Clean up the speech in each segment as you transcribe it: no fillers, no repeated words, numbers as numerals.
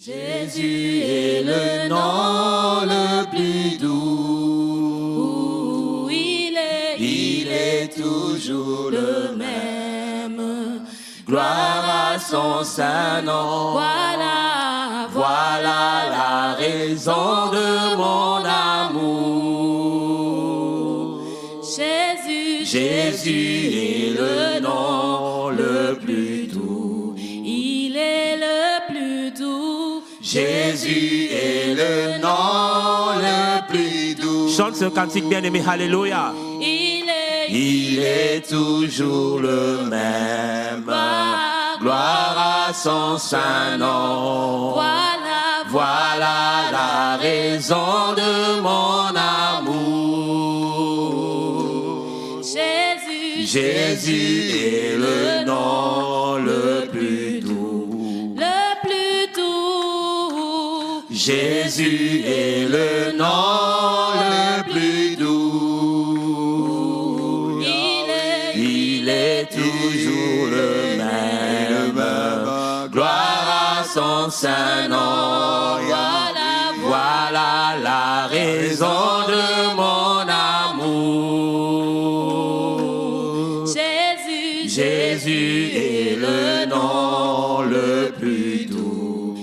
Jésus est le nom le plus doux. Il est toujours le même. Gloire à son saint nom. Voilà la raison de mon amour. Jésus est le nom le plus doux. Il est le plus doux. Jésus est le nom le plus doux. Chante ce cantique bien-aimé, alléluia. Il est toujours le même. Gloire à son saint nom. Voilà la raison de mon amour. Jésus est le nom le plus doux. Jésus est le nom le plus doux. Il est toujours le même. Gloire à son saint nom. Voilà la raison de mon amour. Jésus est le nom le plus doux.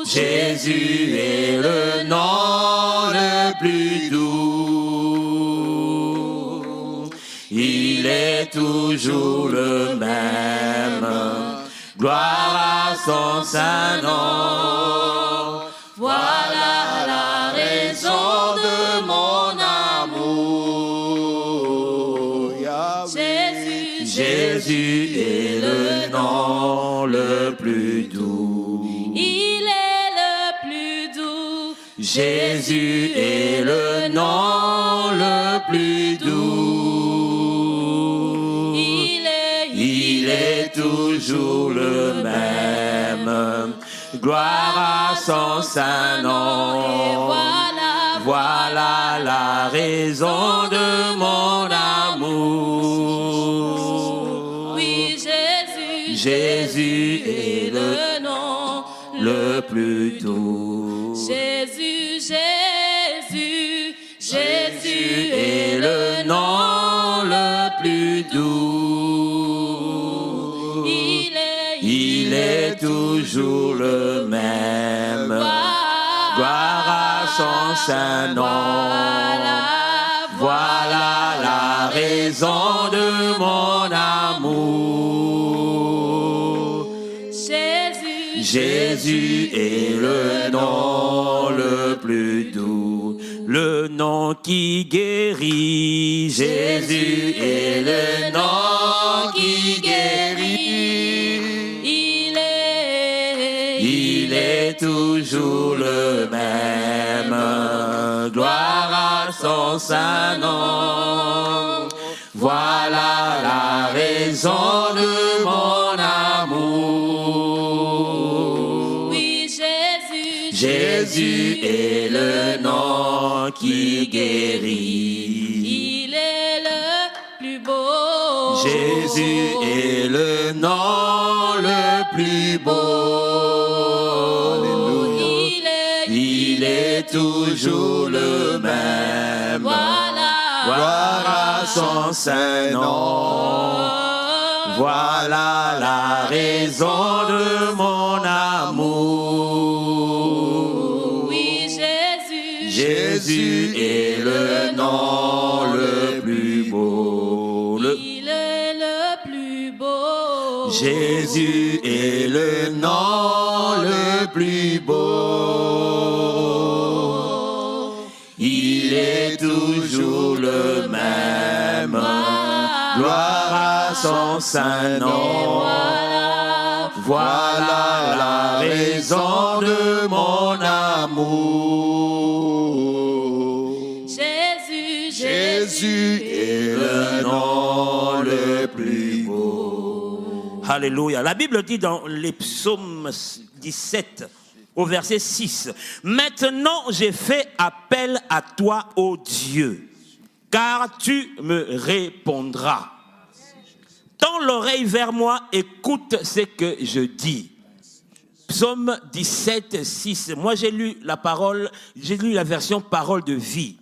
Jésus est le nom le plus doux. Il est toujours le même. Gloire à son saint nom. Voilà la raison de mon amour. Jésus est le nom le plus doux. Jésus est le nom le plus doux. Il est toujours le même. Gloire à son saint nom. Voilà la raison de mon amour. Jésus est le nom le plus doux. Jésus est le nom le plus doux. Il est toujours le même. Gloire à son saint nom. Voilà la raison de mon amour. Jésus est le nom le plus doux. Le nom qui guérit. Jésus est le nom qui guérit. Il est toujours le même. Gloire à son saint nom. Voilà la raison de mon amour. Jésus est le nom qui guérit. Il est le plus beau. Jésus est le nom le plus beau. Alléluia. Il est toujours le même. Gloire à son saint nom. Voilà la raison de mon amour. Jésus est le nom le plus beau. Il est le plus beau. Jésus est le nom le plus beau. Il est toujours le même. Gloire à son saint nom. Voilà la raison de mon amour. Jésus est le nom le plus beau. Alléluia. La Bible dit dans les psaumes 17, au verset 6, « Maintenant j'ai fait appel à toi, ô Dieu, car tu me répondras. tends l'oreille vers moi, écoute ce que je dis. Psaume 17, 6. Moi, j'ai lu la version parole de vie.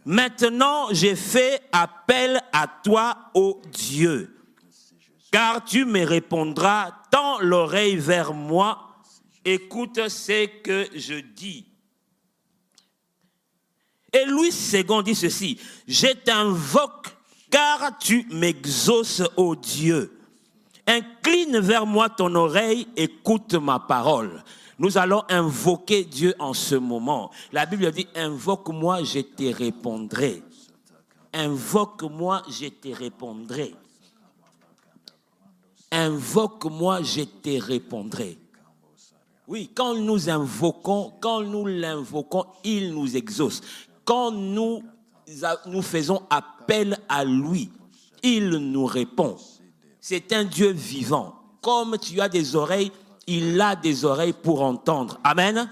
Maintenant, j'ai fait appel à toi, ô Dieu, car tu me répondras, tends l'oreille vers moi, écoute ce que je dis. Et Louis II dit ceci, je t'invoque, car tu m'exauces, ô Dieu. Incline vers moi ton oreille, écoute ma parole. Nous allons invoquer Dieu en ce moment. La Bible dit, invoque-moi, je te répondrai. Invoque-moi, je te répondrai. Invoque-moi, je te répondrai. Oui, quand nous invoquons, quand nous l'invoquons, il nous exauce. Quand nous faisons appel à lui, il nous répond. C'est un Dieu vivant. Comme tu as des oreilles, il a des oreilles pour entendre. Amen.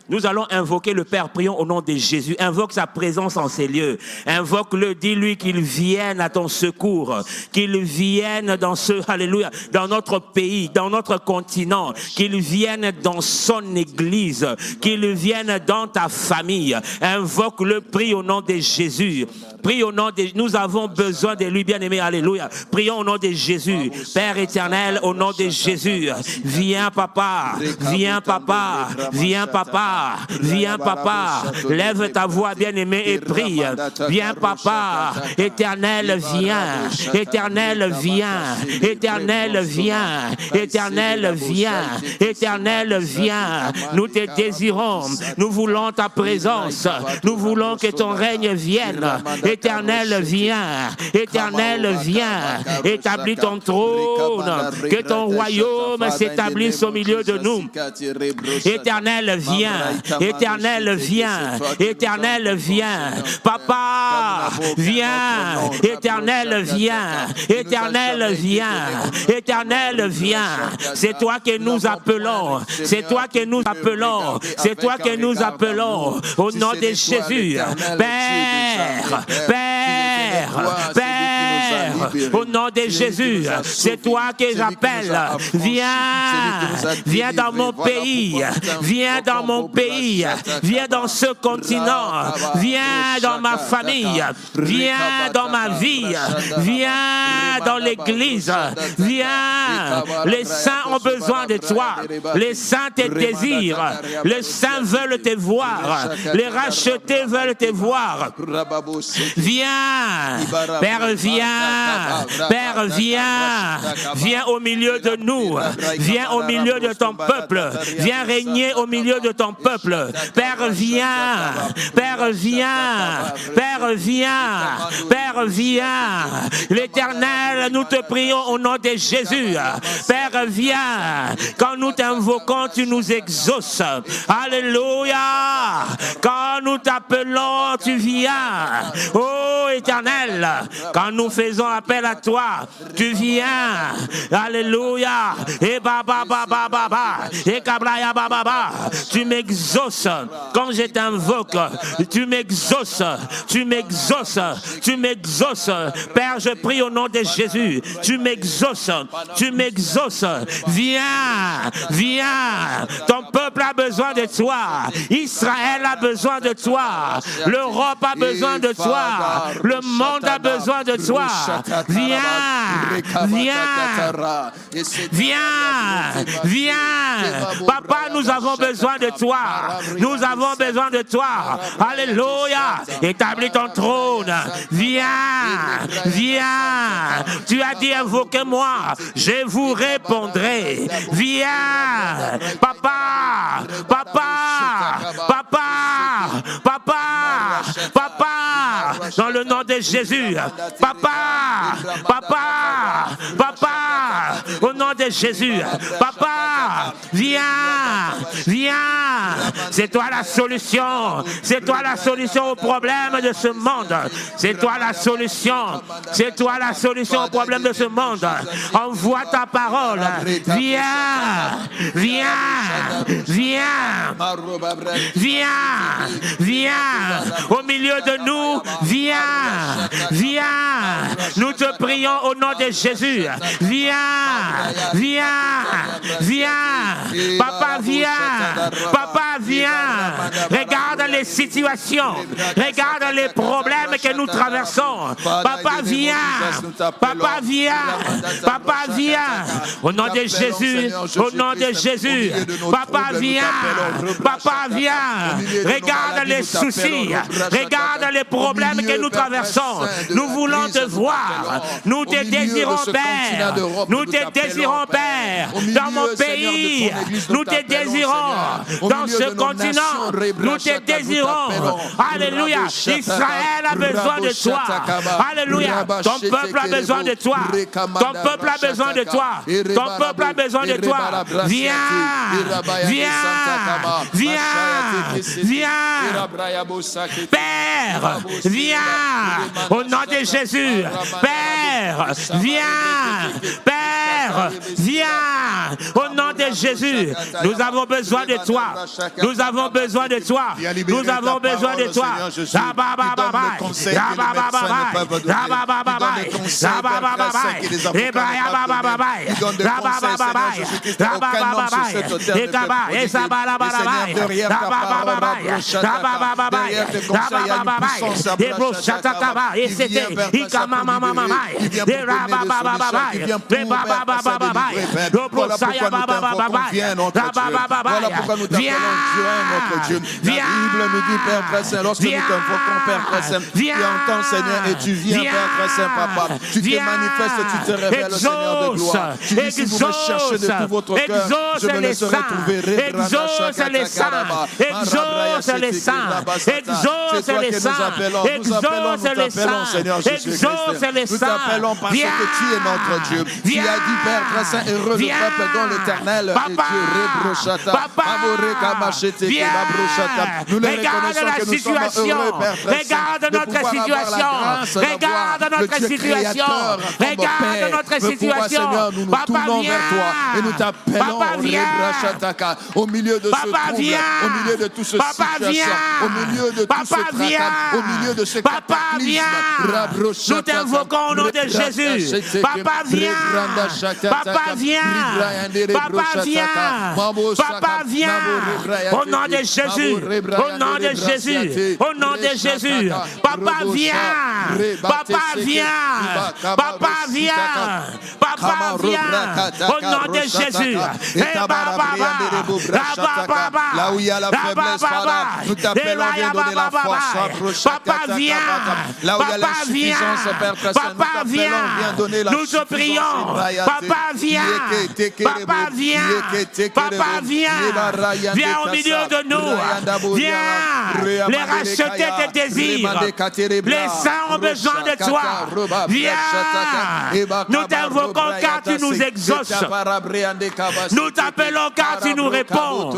Nous allons invoquer le Père. Prions au nom de Jésus. Invoque sa présence en ces lieux. Invoque-le, dis-lui qu'il vienne à ton secours. Qu'il vienne dans alléluia, dans notre pays, dans notre continent. Qu'il vienne dans son église. Qu'il vienne dans ta famille. Invoque-le, prie au nom de Jésus. Prie au nom de... Nous avons besoin de lui, bien-aimé. Alléluia. Prions au nom de Jésus. Père éternel, au nom de Jésus. Viens, papa. Viens, papa. Viens, papa. Viens, papa, lève ta voix, bien-aimé, et prie. Viens, papa, éternel, viens. Éternel, viens. Éternel, viens. Éternel, viens. Éternel, viens. Nous te désirons. Nous voulons ta présence. Nous voulons que ton règne vienne. Éternel, viens. Éternel, viens. Établis ton trône. Que ton royaume s'établisse au milieu de nous. Éternel, viens. Éternel, viens. Éternel, viens. Papa, viens. Éternel, viens. Éternel, viens. Éternel, viens. C'est toi que nous appelons. C'est toi que nous appelons. C'est toi que nous appelons. Au nom de Jésus. Père, Père, Père, au nom de Jésus, c'est toi que j'appelle. Viens, viens dans mon pays, viens dans mon pays, viens dans ce continent, viens dans ma famille, viens dans ma vie, viens dans l'église, viens. Les saints ont besoin de toi, les saints te désirent, les saints veulent te voir, les rachetés veulent te voir. Viens, Père, viens, Père, viens, viens au milieu de nous, viens au milieu de ton peuple, viens régner au milieu de ton peuple. Père, viens, Père, viens, Père, viens, Père, viens. L'Éternel, nous te prions au nom de Jésus. Père, viens. Quand nous t'invoquons, tu nous exauces. Alléluia. Quand nous t'appelons, tu viens. Oh Éternel, quand nous faisons appel à toi, tu viens. Alléluia. Et baba baba baba. Et kablaya baba baba. Tu m'exauces. Quand je t'invoque, tu m'exauces. Tu m'exauces. Tu m'exauces. Père, je prie au nom de Jésus. Tu m'exauces. Tu m'exauces. Viens. Viens. Ton peuple a besoin de toi. Israël a besoin de toi. L'Europe a besoin de toi. Le monde a besoin de toi. Viens, viens, viens, viens. Papa, nous avons besoin de toi. Nous avons besoin de toi. Alléluia. Établis ton trône. Viens, viens. Tu as dit invoquez-moi. Je vous répondrai. Viens. Papa, papa, papa, papa, papa. Dans le nom de Jésus. Papa, papa, papa, au nom de Jésus. Papa, viens, viens. C'est toi la solution. C'est toi la solution aux problèmes de ce monde. C'est toi la solution. C'est toi la solution aux problèmes de ce monde. Envoie ta parole. Viens, viens, viens, viens, viens au milieu de nous. Viens, viens. Nous te prions au nom de Jésus. Viens, viens, viens. Papa, viens. Papa, viens. Regarde les situations. Regarde les problèmes que nous traversons. Papa, viens. Papa, viens. Papa, viens. Au nom de Jésus. Au nom de Jésus. Papa, viens. Papa, viens. Regarde les soucis. Regarde les problèmes que nous traversons. Nous voulons te voir. Nous te désirons, Père. Nous te désirons, Père. Dans mon pays. Nous te désirons. Dans ce continent. Nous te désirons. Alléluia. Israël a besoin de toi. Alléluia. Ton peuple a besoin de toi. Ton peuple a besoin de toi. Ton peuple a besoin de toi. Viens. Viens. Viens. Viens. Père, viens. Au nom de Jésus. Père, viens. Père, viens. Au nom de Jésus. Nous avons besoin de toi. Nous avons besoin de toi. Nous avons besoin de toi. La Bible nous dit, Père très saint, lorsque nous t'invoquons, Père très saint, tu entends, Seigneur, et tu viens, Père très saint, Papa. Tu te manifestes, tu te révèles, Seigneur de gloire. Tu dis, si vous me cherchez de tout votre cœur, je me laisserai trouver. Exauce les saints. Exauce les saints. Exauce les saints. Exauce les saints. Exauce les saints. Nous t'appelons parce que tu es notre Dieu. Tu as dit, Père très saint, heureux le peuple dont l'Éternel est Dieu. Nous le reconnaissons que nous sommes heureux, Père très saint, regarde notre situation. Regarde notre situation. Regarde notre situation. Seigneur, nous nous tournons vers toi et nous t'appelons au milieu de ce trouble, au milieu de tout ce situation, au milieu de tout ce tracas, au milieu de ce cataclysme. Nous t'invoquons au nom de Jésus. Papa, viens. Papa, viens. Papa, viens. Papa, viens. Au nom de Jésus. Au nom de Jésus. Au nom de Jésus. Papa, viens. Papa, viens. Papa, viens. Papa, viens. Au nom de Jésus. Là où il y a la faiblesse, nous t'appelons, viens donner la force. Papa, viens. Là où il y a l'insuffisance, Père très saint, nous t'appelons, viens donner la nous te prions. Papa, viens. Papa, viens. Papa, viens. Viens au milieu de nous. Viens. Les racheter tes désirs. Les saints ont besoin de toi. Viens. Nous t'invoquons car tu nous exauces. Nous t'appelons car tu nous réponds.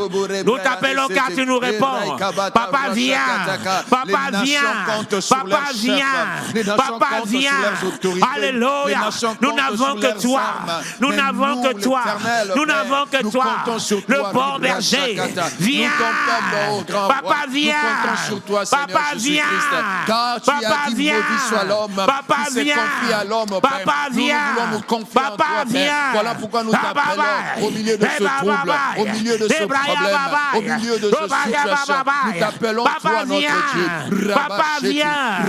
Nous t'appelons car tu nous réponds. Papa, viens. Papa, viens. Papa, viens. Papa, viens. Alléluia. Nous n'avons que toi. Nous n'avons que toi. Nous n'avons que toi. Le bon berger. Viens. Papa, viens. Papa, viens. Papa, viens. Papa, viens. Papa, viens. Papa, viens. Voilà pourquoi nous t'appelons au milieu de ce trouble, au milieu de ce problème, au milieu de cette situation. Nous t'appelons toi, notre Dieu. Papa, viens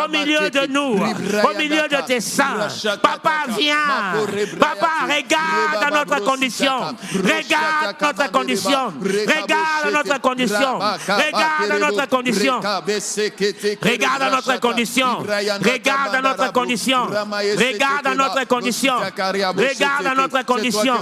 au milieu de nous, au milieu de tes saints. Papa, viens. Papa, regarde notre condition. Regarde notre condition. Regarde notre condition. Regarde notre condition. Regarde notre condition. Regarde notre condition. Regarde notre condition. Regarde notre condition.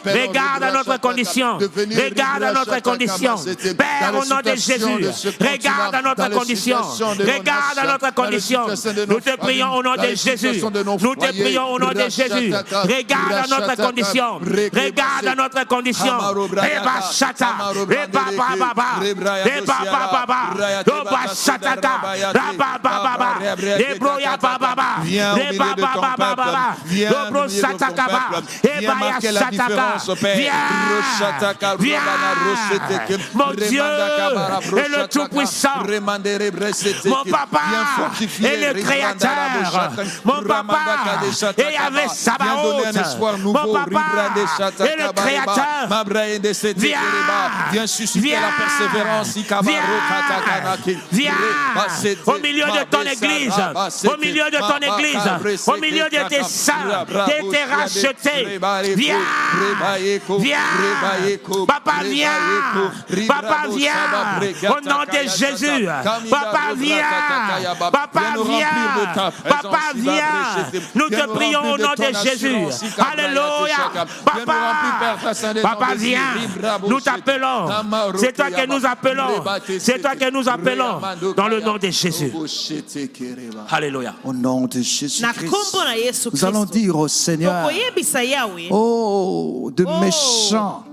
Regarde notre condition. Regarde notre condition. Père, au nom de Jésus, regarde notre condition. Regarde notre condition. Nous te prions au nom de Jésus. Nous te prions au nom de Jésus. Regarde notre condition. Regarde notre condition. Reba Shata. Reba Baba. Reba Baba. Reba Shataka. Reba Baba. Rebroya Baba. Reba Baba. Rebro Satakaba. Reba Shataka. Viens. Mon Dieu est le Tout-Puissant. Mon papa est le Créateur. Mon papa est Yahvé Sabaoth. Mon papa est le Créateur. Viens susciter la persévérance. Viens au milieu de ton église. Au milieu de ton église. Au milieu de tes saints. De tes rachetés. Viens. Papa, viens. Papa, viens. Au nom de Jésus. Papa, viens. Papa, viens. Papa, viens. Nous te prions au nom de Jésus. Alléluia. Papa, viens. Nous t'appelons. C'est toi que nous appelons. C'est toi que nous appelons. Dans le nom de Jésus. Alléluia. Au nom de Jésus-Christ. Nous allons dire au Seigneur, oh, de méchants.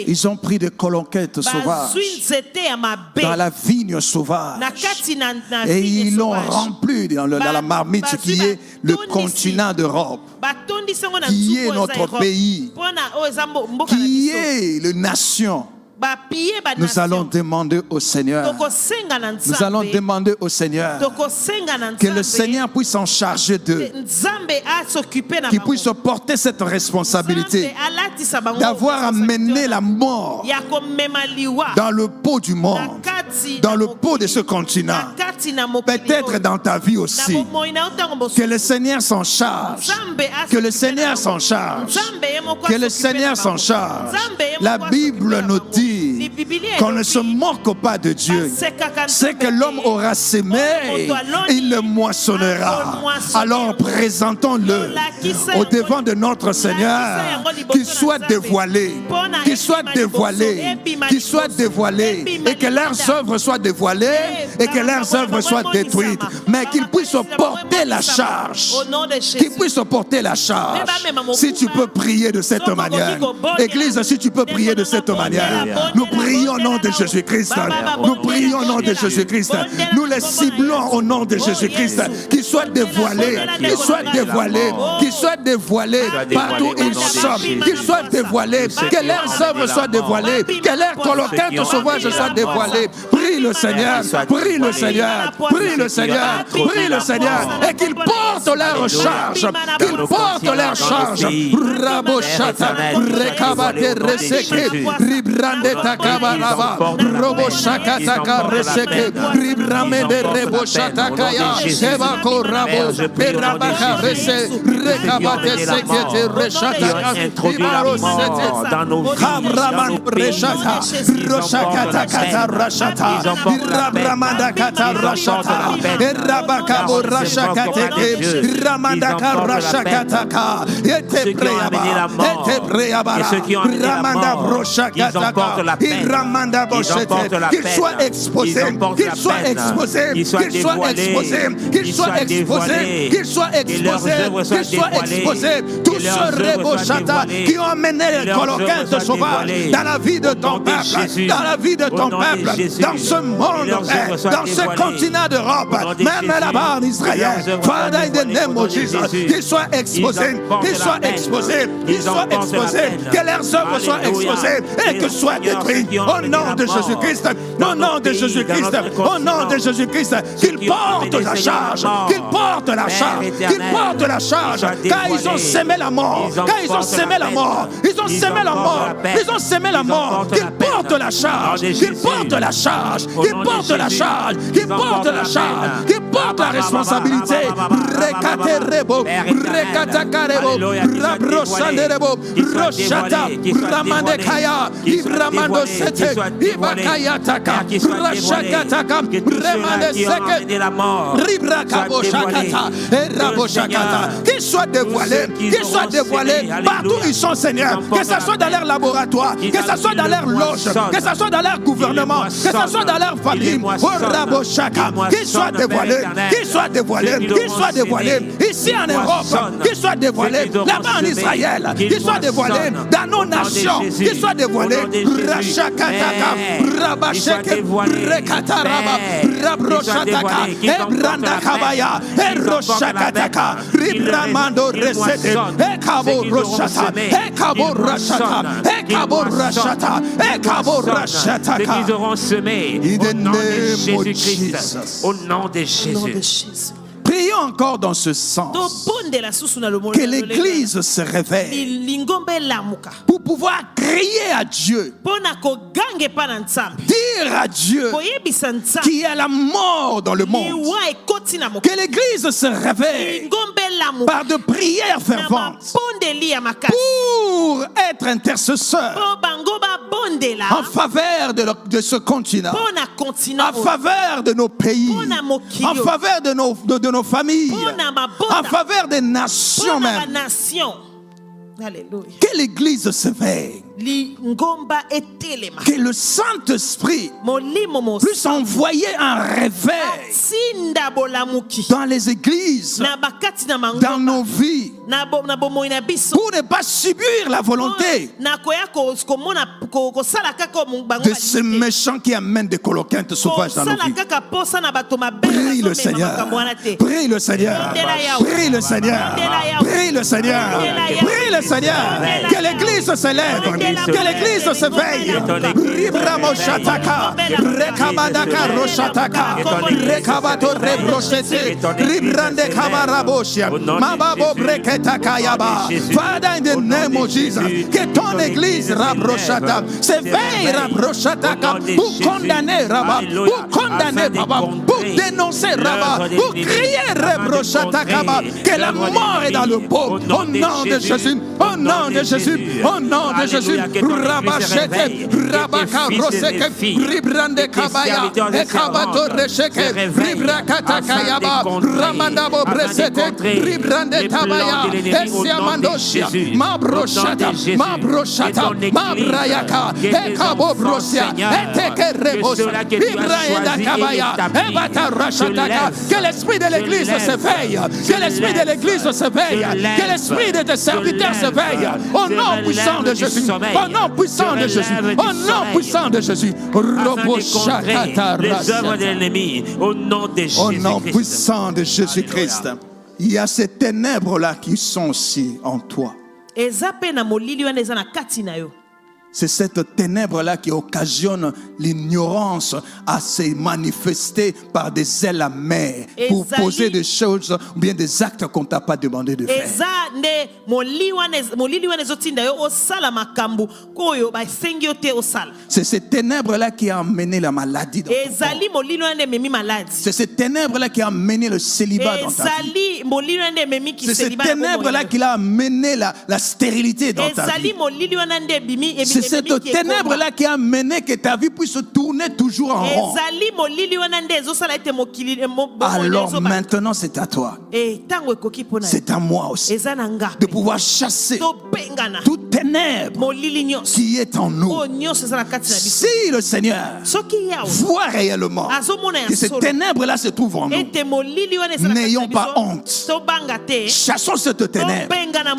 Ils ont pris des colonquettes sauvages dans la vigne sauvage et ils l'ont rempli dans la marmite qui est le continent d'Europe, qui est notre pays, qui est la nation. Nous allons demander au Seigneur, nous allons demander au Seigneur que le Seigneur puisse s'en charger d'eux, qu'il puisse porter cette responsabilité d'avoir amené la mort dans le pot du monde, dans le pot de ce continent, peut-être dans ta vie aussi. Que le Seigneur s'en charge, que le Seigneur s'en charge, que le Seigneur s'en charge. La Bible nous dit qu'on ne se moque pas de Dieu. C'est que l'homme aura semé, il le moissonnera. Alors présentons-le au devant de notre Seigneur, qu'il soit dévoilé, qu'il soit dévoilé, qu'il soit dévoilé, et que leurs œuvres soient dévoilées, et que leurs œuvres soient détruites, mais qu'ils puissent porter la charge, qu'ils puissent porter la charge. Si tu peux prier de cette manière, Église, si tu peux prier de cette manière, nous prions au nom de Jésus-Christ. Nous prions au nom de Jésus-Christ. Nous les ciblons au nom de Jésus-Christ. Qu'ils soient dévoilés, qu'ils soient dévoilés, qu'ils soient dévoilés partout où ils sont, qu'ils soient dévoilés, que leurs œuvres soient dévoilées, que leurs colonquettes sauvages soient dévoilées. Prie le Seigneur, prie le Seigneur, prie le Seigneur, prie le Seigneur, et qu'ils portent leur charge, qu'ils portent leur charge. Raboshata, Rekabate, Reseke, Ribrande Takabaraba, Robo Shakataka, Reseke, Ribrame de Rebo Shatakaya, Sebako Rabo, Perabaka, Rese, Rekabate, Sekete, Reshataka, Ibaro Sete, dans nos vies, Kamraman Reshata, Roshakata Kata Rashata, Irabramanda Kata Rashata, Irabakabo Rashakate, Ramandaka Rashakataka, Ete Preaba, Ete Preaba, Ramanda Roshakataka, Iramanda Boshete, qu'il soit exposé, qu'il soit exposé, qu'il soit exposé, qu'il soit exposé, qu'il soit exposé, qu'il soit exposé, tous ceux Reboshata qui ont mené les colonquettes sauvages dans la vie de ton peuple, dans la vie de ton peuple, dans ce monde, dans ce continent d'Europe, même là-bas en Israël. Father, in the name of Jesus, qu'ils soient exposés, qu'ils soient exposés, qu'ils soient exposés, que leurs œuvres soient exposées et que soient détruites. Au nom de Jésus-Christ. Au nom de Jésus-Christ. Au nom de Jésus-Christ. Qu'il porte la charge. Qu'il porte la charge. Qu'il porte la charge. Car ils ont sémé la mort. Car ils ont sémé la mort. Ils ont sémé la mort. Ils ont sémé la mort. Qu'il porte la charge. Qu'il porte la charge. Qu'il porte la charge. Qu'il porte la charge. Qu'il porte la responsabilité. Rekaterebo. Rekatakarebo. Rabrosanderebo. Roshata. Ramandekaya. Ibramando Sete. Ibakayataka. Rashakataka. Remandeseke. Ribrakabo Shakata. Et Rabo Shakata. Qu'ils soient dévoilés. Qu'ils soient dévoilés partout où ils sont, Seigneur. Que ce soit dans leur laboratoire. Que ce soit dans leur loge. Que ce soit dans leur gouvernement. Que ce soit dans leur famille. Oh Rabo Shaka. Qu'ils soient dévoilés. Qu'ils soient dévoilés. Qu'ils soient dévoilés. Ici en Europe. Qu'ils soient dévoilés. Là-bas en Israël. Qu'ils soient dévoilés dans nos nations. Qu'ils soient dévoilés. Rashakataka. Rabasheke. Rekataraba. Rabroshataka. Ebranda Kabaya. Eroshakataka. Ribramando Resete. Ekabo Roshata. Ekabo Rashata. Ekabo Rashata. Ekabo Rashataka. Ils auront semé au nom de Jésus-Christ. Au nom de Jésus. Prions encore dans ce sens. Que l'Église se réveille pour pouvoir crier à Dieu, dire à Dieu qu'il y a la mort dans le monde. Que l'Église se réveille par de prières ferventes pour être intercesseur en faveur de ce continent, en faveur de nos pays, en faveur de nos familles, en faveur des nations même. Alléluia. Que l'Église s'éveille. Que le Saint-Esprit puisse envoyer un réveil dans les églises, dans nos vies, pour ne pas subir la volonté de ces méchants qui amènent des coloquintes sauvages dans nos vies. Prie le Seigneur. Prie le Seigneur. Prie le Seigneur. Prie le Seigneur. Prie le Seigneur. Que l'Église s'élève. Que l'Église s'éveille. Ribramo Shataka. Rekabadaka Roshataka. Rekabato Rebrochete. Ribrande Kabaraboshia. Mababo Breketaka Yaba. Father, in the name of Jesus, que ton Église Rabrochata s'éveille Rabrochata pour condamner Rabba, pour condamner Baba, pour dénoncer Rabba, pour crier Rabrochata Kaba, que la mort est dans le pot. Au nom de Jésus. Au nom de Jésus, au nom de Jésus, Rabachete, Rabaka Roseke, Ribrande Kabaya, Ekabato Resheke, Ribrakata Kayaba, Ramandabo Bresete, Ribrande Tabaya, Esiamandoshia, Mabroshata, Mabroshata, Mabrayaka, Ekabo Brosia, Eteke Rebosa, Ibrahenda Kabaya, Ebata Rashataka, que l'esprit de l'Église s'éveille, que l'esprit de l'Église s'éveille, que l'esprit de tes serviteurs s'éveille, au nom puissant de Jésus, au nom puissant de Jésus, au nom puissant de Jésus, les œuvres de l'ennemi, au nom de Jésus-Christ. Au nom puissant de Jésus-Christ. Il y a ces ténèbres-là qui sont aussi en toi. C'est cette ténèbre-là qui occasionne l'ignorance à se manifester par des ailes amères pour poser des choses ou bien des actes qu'on ne t'a pas demandé de faire. C'est cette ténèbre-là qui a amené la maladie dans ton corps. C'est cette ténèbre-là qui a amené le célibat dans ta vie. C'est cette ténèbre-là qui a amené la stérilité dans ta vie. C'est cette ténèbre-là qui a mené que ta vie puisse tourner toujours en rond. Alors maintenant, c'est à toi. C'est à moi aussi de pouvoir chasser toute ténèbre qui est en nous. Si le Seigneur voit réellement que ces ténèbres-là se trouvent en nous, n'ayons pas honte. Chassons cette ténèbre.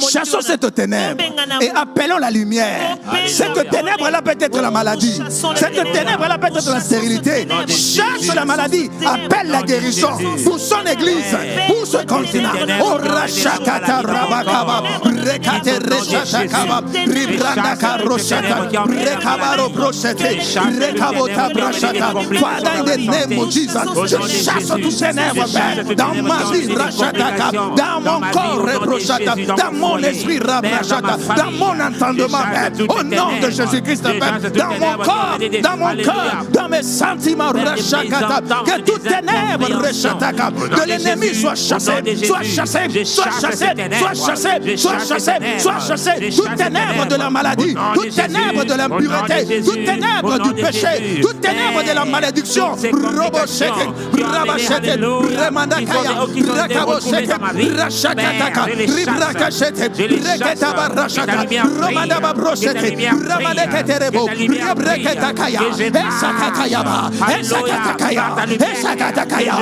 Chassons cette ténèbre et appelons la lumière. Cette Cette ténèbre-là peut être la maladie. Cette ténèbre-là peut être la stérilité. Chasse la maladie. Appelle la guérison pour son église, pour ce continent. Oh, Rachakata Rabakaba, Rekate Reshatakaba, Ribrandaka Roshata, Rekabaro Brochete, Rekabota Brachata. Father, in the name of Jesus, je chasse tous ces ténèbres, Père, dans ma vie, Rachataka, dans mon corps, Rebrochata, dans mon esprit, Rabrachata, dans mon entendement, Père, au nom de Jésus-Christ, Père, dans mon corps, dans mon cœur, dans mes sentiments, Rachakata, que toute ténèbre, Rachataka, de l'ennemi soit chassé, soit chassé, soit chassé, soit chassé, soit chassé, soit chassé, toute ténèbre de la maladie, toute ténèbre de l'impureté, toute ténèbre du péché, toute ténèbre de la malédiction, Robochete, Rabachete, Remandakaya, Rakabochete, Rachakataka, Ribrakachete, Reketaba Rachaka, Romandaba Brochete, Ramadeketerebo, Rebreketakaya, Esakatayaba, Esakatakaya, Esakatakaya,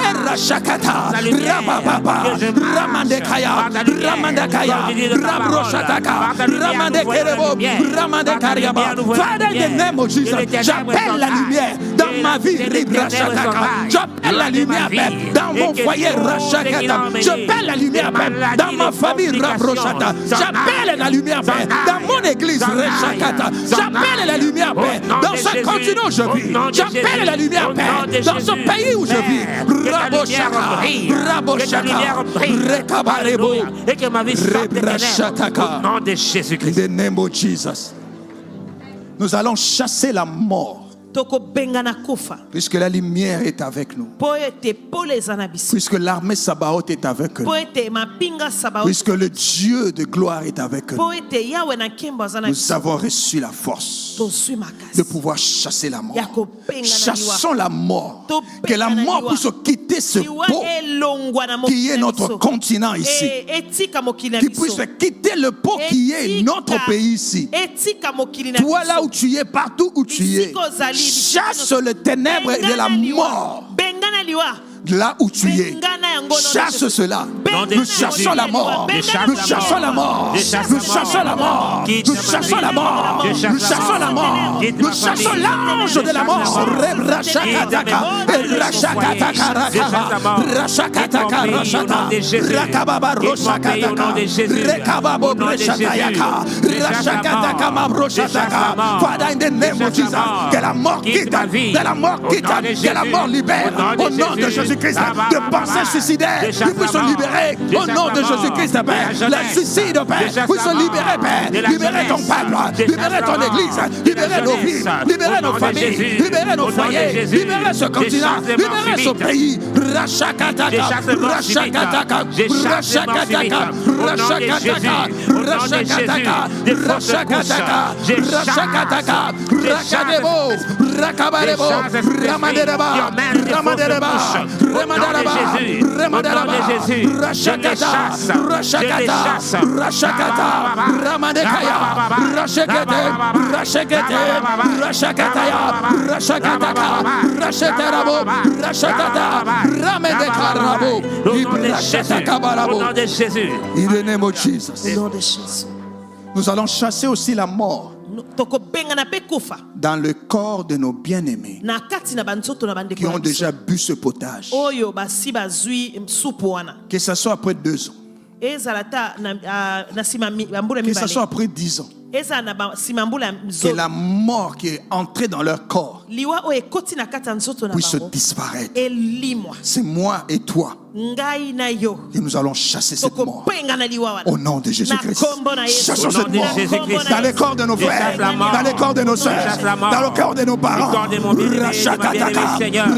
Erashakata, Rabababa, Ramandekaya, Ramandakaya, Rabroshataka, Ramandekerebo, Ramandekariaba. Father, in the name of Jesus, j'appelle la lumière dans ma vie, Ribrashataka. J'appelle la lumière dans mon foyer, Rachakata. J'appelle la lumière dans ma famille, Rabroshata. J'appelle la lumière dans mon église, Rachakata. J'appelle la lumière dans ce continent où je vis. J'appelle la lumière dans ce pays où je vis. Raboshaka, Raboshaka, Rekabarebo, Rebrashataka. Au nom de Jésus-Christ. In the name of Jesus. Nous allons chasser la mort. Puisque la lumière est avec nous. Puisque l'armée Sabaoth est avec nous. Puisque le Dieu de gloire est avec nous. Nous avons reçu la force de pouvoir chasser la mort. Chassons la mort. Que la mort puisse quitter ce pot qui est notre continent ici. Qui puisse quitter le pot qui est notre pays ici. Toi là où tu es, partout où tu es, chasse le ténèbre et de la mort. Là où tu es, chasse cela. Nous chassons la mort. Nous chassons la mort. Nous chassons la mort. Nous chassons la mort. Nous chassons la mort. Nous chassons l'ange de la mort. Rachakataka. Rachakataka. Rachakataka. Rakababa Roshakataka. Rekababo Breshatayaka. Rachakataka Mabroshataka. Father, in the name of Jesus, que la mort quitte. Que la mort quitte. Que la mort libère. Au nom de Jésus-Christ, de pensées suicidaires, ils puissent se libérer au nom de Jésus-Christ, Père. Le suicide, Père, puisse se libérer, Père. Libérer ton peuple, libérer ton église, libérer nos vies, libérer nos familles, libérer nos foyers, libérer ce continent, libérer ce pays. Rachakataka, Rachakataka, Rachakataka, Rachakataka, Rachakataka, Rachakataka, Rachakataka, Rakadebo, Rakabarebo, Ramadereba, Ramadereba. Remandaraba, Remandaraba, Rachakata, Rachakata, Rachakata, Ramadekaya, Rachakete, Rachakete, Rachakataya, Rachakataka, Rachatarabo, Rachakata, Ramedekarabo, Rachakabarabo. Au nom de Jésus. In the name of Jesus. Nous allons chasser aussi la mort dans le corps de nos bien-aimés qui ont déjà bu ce potage. Que ce soit après 2 ans, que ce soit après 10 ans, que la mort qui est entrée dans leur corps puisse disparaître. C'est moi et toi. Et nous allons chasser cette mort au nom de Jésus-Christ. Chassons cette mort dans les corps de nos frères, dans les corps de nos soeurs, dans le corps de nos parents. Rachakataka,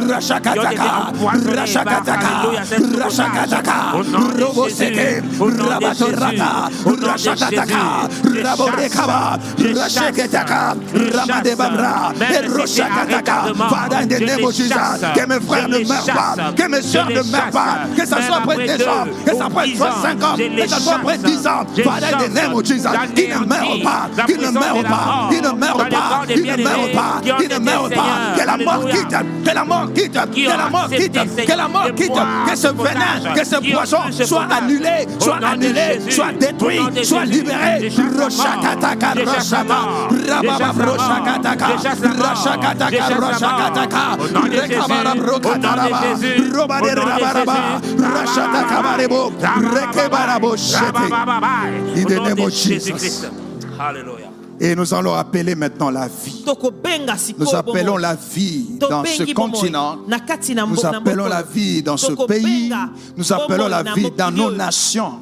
Rachakataka, Rachakataka, Rachakataka, Roboseke, Rabatorata, Rachakataka, Raborekaba, Rachakataka, Ramadebabra, et Rachakataka. Father, in the name of Jesus, que mes frères ne meurent pas, que mes soeurs ne meurent pas. Que ça soit après 2 ans, que ça soit après 5 ans, que ça soit après 10 ans. Father, in the name of Jesus, qui ne meurt pas, qui ne meurt pas, qui ne meurt pas, tes Ils ne bien-aimés meurent pas. qui ont Ils ne été meurent pas. Seigneur. Que la mort Alléluia. quitte. Que la mort quitte. Qui Que ont la mort accepté, quitte. Seigneur, Que la mort de quitte. boire Que ce ce venin, potage. que ce Qui ont poison bu ce soit potage. annulé, Au soit nom de annulé, Jésus. soit détruit, Au nom de soit Jésus. libéré. Déjà sa mort. Roshakataka, Déjà sa Roshaka, mort. Rababa, Déjà sa mort. Roshakataka, Déjà sa mort. Rashakataka, Déjà sa mort. Roshakataka, Au nom de Jésus. Rekabara, Au nom de Brokataraba, Jésus. Robade, Au nom de Rabaraba, Jésus. Rashataka, Barebo, Rekebarabo, Shete. In the name of Jesus. Alléluia. Et nous allons appeler maintenant la vie. Nous appelons la vie dans ce continent. Nous appelons la vie dans ce pays. Nous appelons la vie dans nos nations.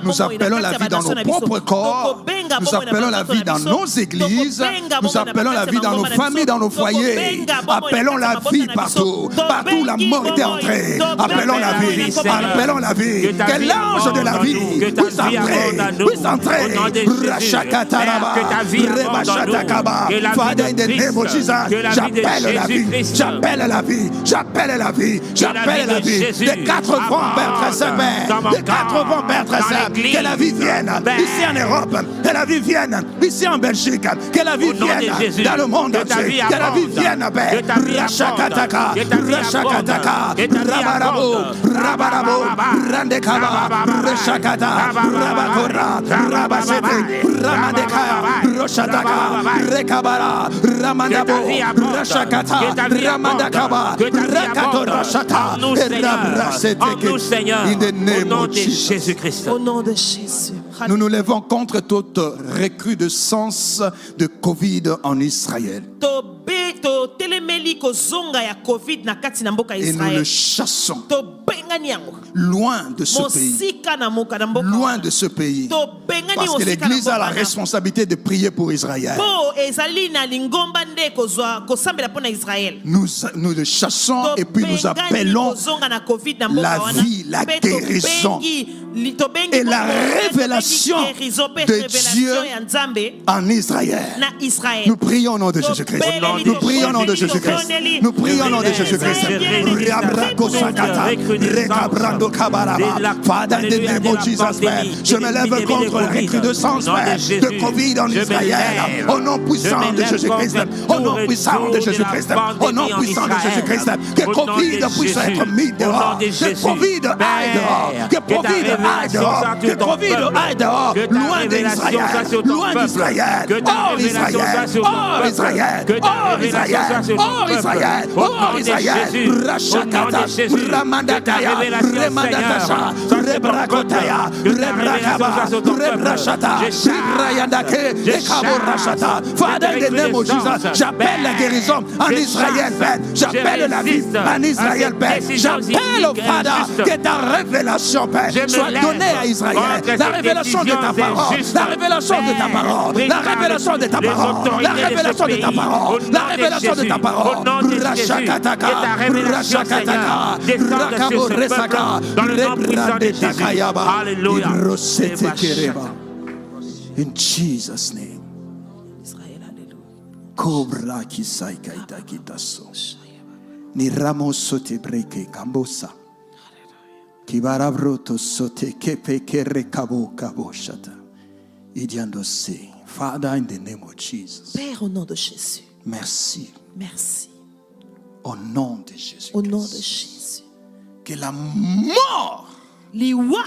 Nous appelons la vie dans nos propres corps. Nous appelons la vie dans nos églises. Nous appelons la vie dans nos familles, dans nos foyers. Appelons la vie partout. Partout la mort est entrée. Appelons la vie. Appelons la vie. Que l'ange de la vie puisse entrer. Puisse entrer. Rachakataraba. Rebashatakaba. Father, in the name of Jesus, j'appelle la vie. J'appelle la vie. J'appelle la vie. J'appelle la vie. Des quatre vents, Père très saint, des quatre vents, Père très saint. Que la vie vienne ici en Europe. Que la vie vienne ici en Belgique. Que la vie vienne dans le monde entier. Que la vie vienne, Père. Rachakataka. Rachakataka. Rabarabo. Rabarabo. Randekaba. Rachakata. Rabakora. Rabasete. Ramadeka. Roshataka. Rekabara. Ramandabo. Rachakata. Ramandakaba. Rekato Rachata. En nous, Seigneur, In the au name nom of de Jesus. Jésus-Christ. Au nom de Jésus. Nous nous levons contre toute recrudescence de Covid en Israël. Et nous le chassons loin de ce pays. Loin de ce pays. Parce que l'Église a la responsabilité de prier pour Israël. Nous le chassons et puis nous appelons la vie, la guérison et la révélation de Dieu en Israël. Nous prions au nom de Jésus-Christ. Nous prions au nom de Jésus-Christ. Nous prions au nom de Jésus-Christ. Father, in the name of Jesus, Père, je me lève contre la recrudescence, Père, de Covid en Israël. Au nom puissant de Jésus-Christ. Au nom puissant de Jésus-Christ. Au nom puissant de Jésus-Christ. Que Covid puisse être mis dehors. Que Covid aille dehors. Que Covid aille dehors. Que Covid aille dehors. Loin d'Israël. Loin d'Israël. Hors Israël. Hors Israël. Hors Israël. Hors Israël. Hors Israël. Rachakata. Ramandakaya. Remandatasha. Rebrakotaya. Rebrakaba. Rebrachata. Rebrayandake. Ekaborachata. Father, in the name of Jesus, j'appelle la guérison en Israël, Père. J'appelle la vie en Israël, Père. J'appelle au Father que ta révélation, Père, soit donnée à Israël. La révélation de ta parole. La révélation de ta parole. La révélation de ta parole. La révélation de ta parole. La révélation de ta parole. Rachakataka. Rachakataka. Rakabo resaka. Rebrande takayaba. Irosete kereba. In Jesus' name. Cobra kisai kaita kitaso. Ni ramos sote breke kambosa. Kibarabroto sote kepe kere kabo kaboshata. Idiandose. Father, in the name of Jesus. Père, au nom de Jésus. Merci. Merci. Au nom de Jésus. Au nom de Jésus. Que la mort Liwa.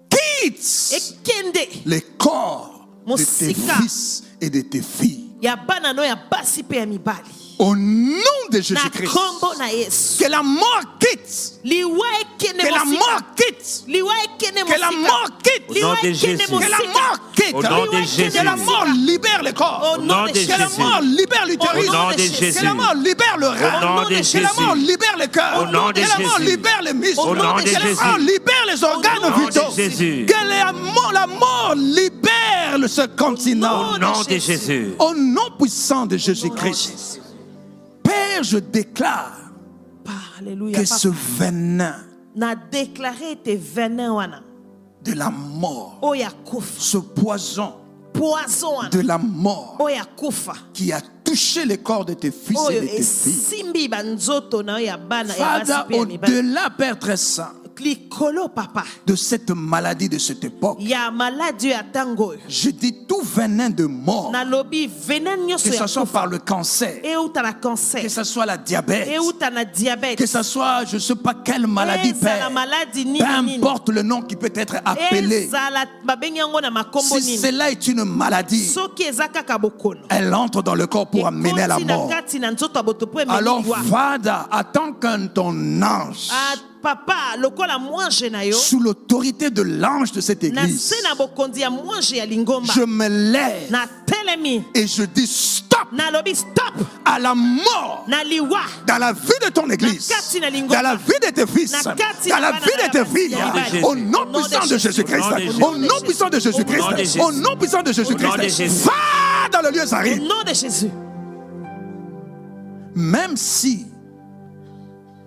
quitte Ekende. les corps de tes Mosika. fils et de tes filles. Ya bana no ya basi pe ya mibali. Au nom de Na Jésus-Christ. kombo na Yesu. Que la mort quitte. Liwa ekene Que la mosika. mort quitte. Liwa ekene Que la mosika. mort quitte. Au nom de Liwa Jésus. ekene Que la mosika. mort quitte. Au nom de Jésus. Que la mort libère le corps. Au nom de de Que la Jésus. mort libère l'utérus. Au nom de Jésus. Que Jésus. la mort libère le Au rein. nom de Que la Jésus. mort libère le cœur. Au nom de Que la mort Jésus. libère les muscles. Au nom de Que la Jésus. mort libère les organes Au nom de vitaux. Jésus. Que la mort libère ce continent. Au nom de Jésus. Au nom puissant de Jésus-Christ. Père, je déclare Alléluia. que ce venin Na déclaré tes venins wana. de la mort, Oya kufa. ce poison Poison wana. de la mort Oya kufa. qui a touché le corps de tes fils et Oyo de tes filles. esimbi banzoto na oya bana ya Father, basi pe ya mibali. au-delà, Père très saint, likolo papa de cette maladie de cette époque. ya maladie ya tango Je dis tout venin de mort, na lobi venin que nyonso ce ya soit kufa par le cancer, euta na cancer que ce soit la diabète, euta na diabète que ce soit je ne sais pas quelle maladie, ezala Père, maladie peu nini nini importe le nom qui peut être appelé, ezala babengi yango na makombo si nini cela est une maladie, soki eza kaka bokono elle entre dans le corps pour amener à la ekoti na mort. kati na nzoto ya boto po ememi Alors, liwa. Father, attends qu'un ton ange, Ah, papa lokola mwange na yo sous l'autorité de l'ange de cette na église, se na bokonzi ya mwange ya lingomba je me lève na telemi et je dis stop na lobi stop à la mort na liwa dans la vie de ton église, kati na lingomba. dans la vie de tes fils, Na kati dans na la bana vie na de tes basi filles, ya basi. au nom Au nom puissant de de Jésus. Jésus-Christ, Au nom de Jésus. au nom puissant de Au nom de Jésus-Christ, Jésus. au nom puissant de Au nom de Jésus-Christ, Jésus. va dans le lieu Au Zari. nom de Jésus. Même si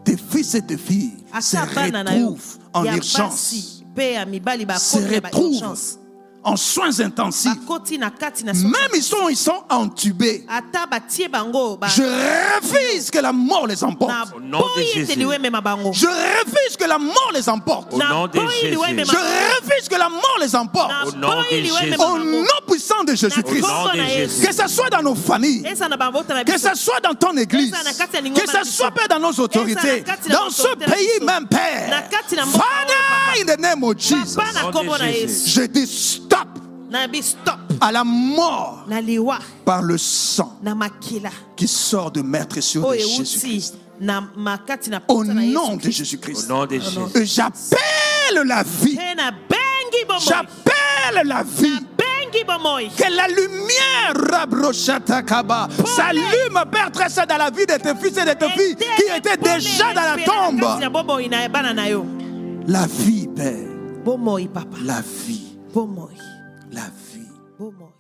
tes fils et tes filles se Ata bana na yo retrouvent en ya urgence, basi pe ya mibali se bakoti na ba retrouvent urgence en soins intensifs, bakoti na kati na même ils sont entubés, ata batie bango ba je refuse que la mort les emporte. na Au nom de boyi Jésus. ete liwe mema bango Je refuse que la mort les emporte. Au na nom de boyi liwe Jésus. mema Je refuse que la mort les emporte. na Au nom boyi de liwe Jésus. mema Au bango nom puissant de Au Jésus-Christ. nom de Jésus. Que ce soit dans nos familles, eza na babota na que biso ce soit dans ton église, Eza na kati ya que lingomba na ce biso. soit Père dans nos autorités, Eza na kati na dans ce autorité na pays biso. même, Na Père. kati na mboka Father, in the name of Jesus, papa na Au nom kombo de na Jésus. Yesu je dis stop na bi stop à la mort na liwa par le sang na makila qui sort de maître sur de oyo Jésus-Christ. euti na makati na Au pota na nom Yesu de Au Jésus-Christ, nom de Jésus. j'appelle la vie. pe na bengi bomoi J'appelle la vie. bengi bomoi Que la lumière Rabrochatakaba s'allume, Père très saint, dans la vie de tes fils et de tes filles qui étaient déjà dans la tombe. na bomoi na bana na yo La vie, Père. bomoi papa La vie. bomoi La vie. bomoi